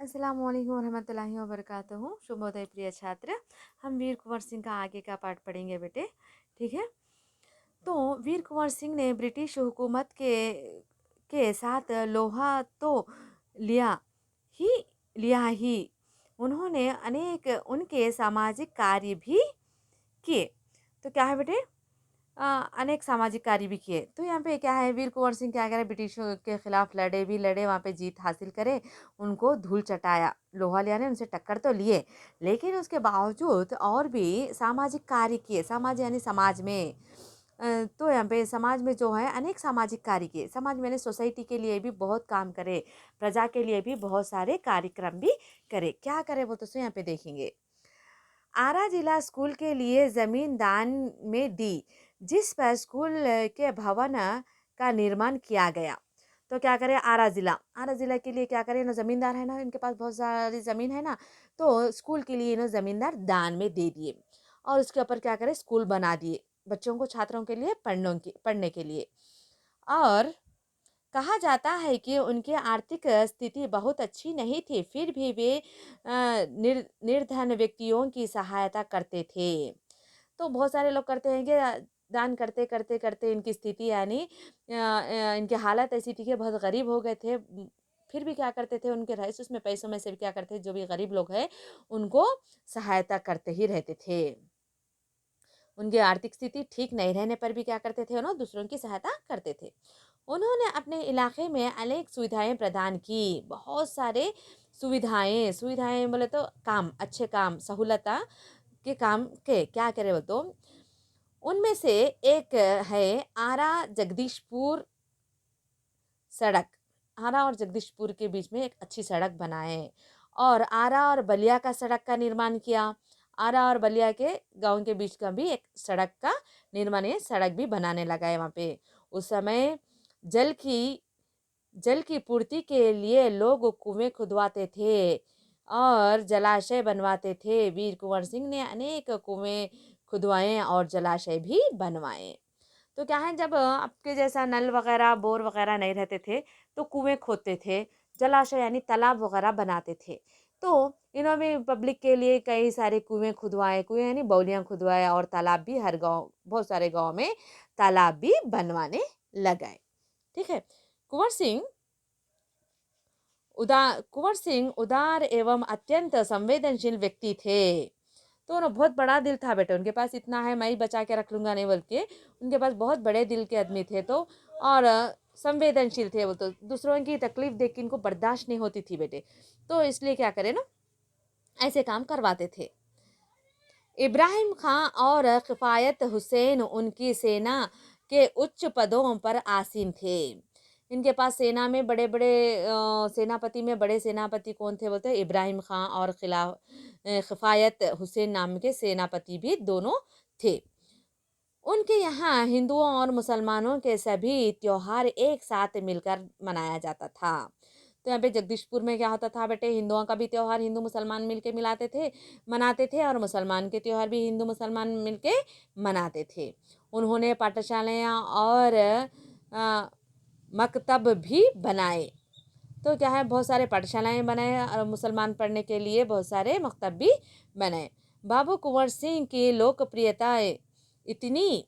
अस्सलामु अलैकुम वरहमतुल्लाहि वबरकातुहू। शुभोदय प्रिय छात्र। हम वीर कुंवर सिंह का आगे का पाठ पढ़ेंगे बेटे। ठीक है। तो वीर कुंवर सिंह ने ब्रिटिश हुकूमत के साथ लोहा तो लिया ही लिया ही। उन्होंने अनेक उनके सामाजिक कार्य भी किए। तो क्या है बेटे, अ, अनेक सामाजिक कार्य भी किए। तो यहाँ पे क्या है, वीर कुंवर सिंह क्या करे, ब्रिटिशों के खिलाफ लड़े भी लड़े, वहाँ पे जीत हासिल करे, उनको धूल चटाया। लोहा लिया ने उनसे टक्कर तो लिए, लेकिन उसके बावजूद और भी सामाजिक कार्य किए। समाज यानी समाज में, तो यहाँ पे समाज में जो है अनेक सामाजिक कार्य किए। समाज में सोसाइटी के लिए भी बहुत काम करे, प्रजा के लिए भी बहुत सारे कार्यक्रम भी करे। क्या करे वो तो यहाँ पे देखेंगे। आरा जिला स्कूल के लिए जमीन दान में दी, जिस पर स्कूल के भवन का निर्माण किया गया। तो क्या करे, आरा जिला के लिए क्या करे ना, जमींदार है ना, इनके पास बहुत सारी जमीन है ना, तो स्कूल के लिए इन्होंने जमींदार दान में दे दिए और उसके ऊपर क्या करे, स्कूल बना दिए बच्चों को, छात्रों के लिए पढ़ने के लिए। और कहा जाता है कि उनकी आर्थिक स्थिति बहुत अच्छी नहीं थी, फिर भी वे निर्धन व्यक्तियों की सहायता करते थे। तो बहुत सारे लोग करते हैं कि दान करते करते करते इनकी स्थिति यानी इनकी हालत ऐसी थी कि बहुत गरीब हो गए थे। फिर भी क्या करते थे, उनके रईस उसमें पैसों में से भी क्या करते थे, जो भी गरीब लोग हैं उनको सहायता करते ही रहते थे। उनकी आर्थिक स्थिति ठीक नहीं रहने पर भी क्या करते थे, उन्होंने दूसरों की सहायता करते थे। उन्होंने अपने इलाके में अनेक सुविधाएं प्रदान की। बहुत सारे सुविधाएं सुविधाएं बोले तो काम, अच्छे काम, सहूलता के काम के क्या करे वो तो, उनमें से एक है आरा जगदीशपुर सड़क। आरा और जगदीशपुर के बीच में एक अच्छी सड़क बनाए और आरा और बलिया का सड़क का निर्माण किया। आरा और बलिया के गांव के बीच का भी एक सड़क का निर्माण, ये सड़क भी बनाने लगा है वहाँ पे। उस समय जल की जल की पूर्ति के लिए लोग कुएं खुदवाते थे और जलाशय बनवाते थे। वीर कुंवर सिंह ने अनेक कुएं खुदवाए और जलाशय भी बनवाए। तो क्या है, जब आपके जैसा नल वगैरह बोर वगैरह नहीं रहते थे तो कुएं खोदते थे, जलाशय यानी तालाब वगैरह बनाते थे। तो इन्होंने पब्लिक के लिए कई सारे कुएं खुदवाए, कुएं यानी बौलियां खुदवाए, और तालाब भी हर गांव, बहुत सारे गांव में तालाब भी बनवाने लगाए। ठीक है। कुंवर सिंह कुंवर सिंह उदार एवं अत्यंत संवेदनशील व्यक्ति थे। तो ना बहुत बड़ा दिल था बेटे, उनके पास इतना है मैं ही बचा के रख लूंगा नहीं, बल्कि उनके पास बहुत बड़े दिल के आदमी थे। तो और संवेदनशील थे वो, तो दूसरों की तकलीफ देख के इनको बर्दाश्त नहीं होती थी बेटे, तो इसलिए क्या करे ना, ऐसे काम करवाते थे। इब्राहिम खां और किफ़ायत हुसैन उनकी सेना के उच्च पदों पर आसीन थे। इनके पास सेना में बड़े बड़े सेनापति में बड़े सेनापति कौन थे बोलते, इब्राहिम खां और किफ़ायत हुसैन नाम के सेनापति भी दोनों थे। उनके यहाँ हिंदुओं और मुसलमानों के सभी त्योहार एक साथ मिलकर मनाया जाता था। तो यहाँ पे जगदीशपुर में क्या होता था बेटे, हिंदुओं का भी त्योहार हिंदू मुसलमान मिलके मिलाते थे, मनाते थे, और मुसलमान के त्योहार भी हिंदू मुसलमान मिलके मनाते थे। उन्होंने पाठशालाएँ और मकतब भी बनाए। तो क्या है, बहुत सारे पाठशालाएँ बनाए और मुसलमान पढ़ने के लिए बहुत सारे मकतब भी बनाए। बाबू कुंवर सिंह की लोकप्रियता इतनी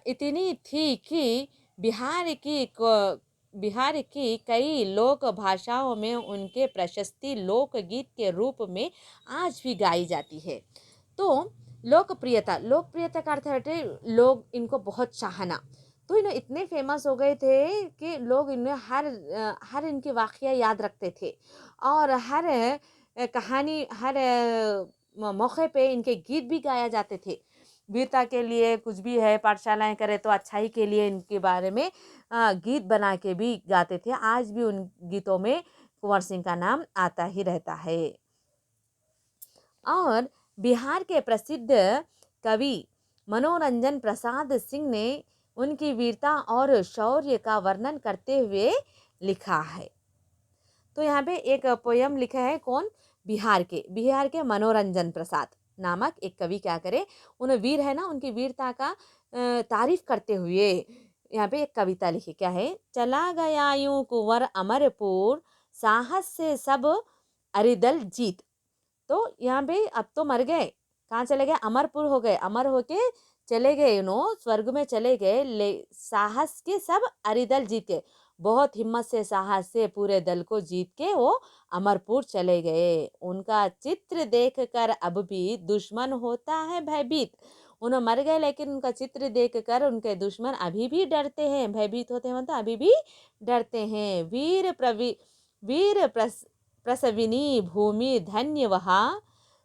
इतनी थी कि बिहार की कई लोक भाषाओं में उनके प्रशस्ति लोकगीत के रूप में आज भी गाई जाती है। तो लोकप्रियता, लोकप्रियता का अर्थ है लोग इनको बहुत चाहना। तो इन्हें इतने फेमस हो गए थे कि लोग इन्हें हर इनकी वाकया याद रखते थे, और हर कहानी, हर मौके पे इनके गीत भी गाया जाते थे। वीरता के लिए कुछ भी है, पाठशालाएं करे तो अच्छाई के लिए इनके बारे में गीत बना के भी गाते थे। आज भी उन गीतों में कुंवर सिंह का नाम आता ही रहता है। और बिहार के प्रसिद्ध कवि मनोरंजन प्रसाद सिंह ने उनकी वीरता और शौर्य का वर्णन करते हुए लिखा है। तो यहाँ पे एक पोयम लिखा है, कौन, बिहार के मनोरंजन प्रसाद नामक एक कवि क्या करे, उन्हें वीर है ना, उनकी वीरता का तारीफ करते हुए यहाँ पे एक कविता लिखी। क्या है, चला गया यूं कुंवर अमरपुर, साहस से सब अरिदल जीत। तो यहाँ पे अब तो मर गए, कहाँ चले गए, अमरपुर हो गए, अमर होके चले गए, स्वर्ग में चले गए। ले साहस के सब अरिदल जीत के, बहुत हिम्मत से साहस से पूरे दल को जीत के वो अमरपुर चले गए। उनका चित्र देखकर अब भी दुश्मन होता है भयभीत। उन्हें मर गए लेकिन उनका चित्र देखकर उनके दुश्मन अभी भी डरते हैं, भयभीत होते हैं मतलब अभी भी डरते हैं। वीर प्रसविनी भूमि धन्य वहाँ,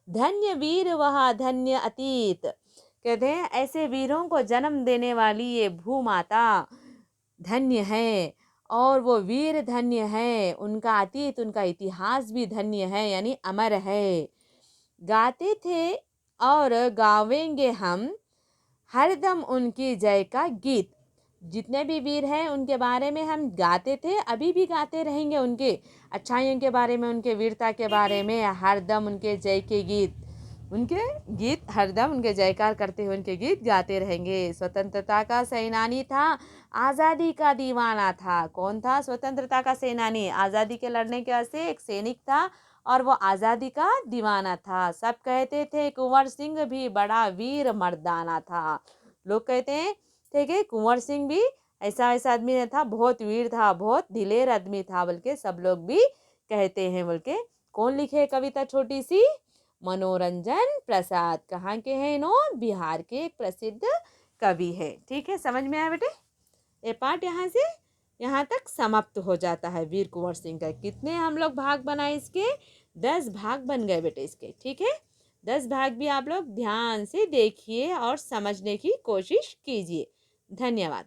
धन्य वीर वहाँ धन्य अतीत। कहते हैं ऐसे वीरों को जन्म देने वाली ये भूमाता धन्य है, और वो वीर धन्य है, उनका अतीत उनका इतिहास भी धन्य है, यानी अमर है। गाते थे और गावेंगे हम हरदम उनकी जय का गीत। जितने भी वीर हैं उनके बारे में हम गाते थे, अभी भी गाते रहेंगे, उनके अच्छाइयों के बारे में, उनके वीरता के बारे में हरदम उनके जय के गीत, उनके गीत हरदम उनके जयकार करते हुए उनके गीत गाते रहेंगे। स्वतंत्रता का सेनानी था, आज़ादी का दीवाना था। कौन था स्वतंत्रता का सेनानी? आज़ादी के लड़ने के वास्ते एक सैनिक था और वो आज़ादी का दीवाना था। सब कहते थे कुंवर सिंह भी बड़ा वीर मर्दाना था। लोग कहते हैं थे कि कुंवर सिंह भी ऐसा आदमी नहीं था, बहुत वीर था, बहुत दिलेर आदमी था, बल्कि सब लोग भी कहते हैं। बल्कि कौन लिखे कविता छोटी सी? मनोरंजन प्रसाद। कहाँ के हैं बिहार के एक प्रसिद्ध कवि है। ठीक है, समझ में आया बेटे? ये पाठ यहाँ से यहाँ तक समाप्त हो जाता है वीर कुंवर सिंह का। कितने हम लोग भाग बनाए इसके? 10 भाग बन गए बेटे इसके। ठीक है, 10 भाग भी आप लोग ध्यान से देखिए और समझने की कोशिश कीजिए। धन्यवाद।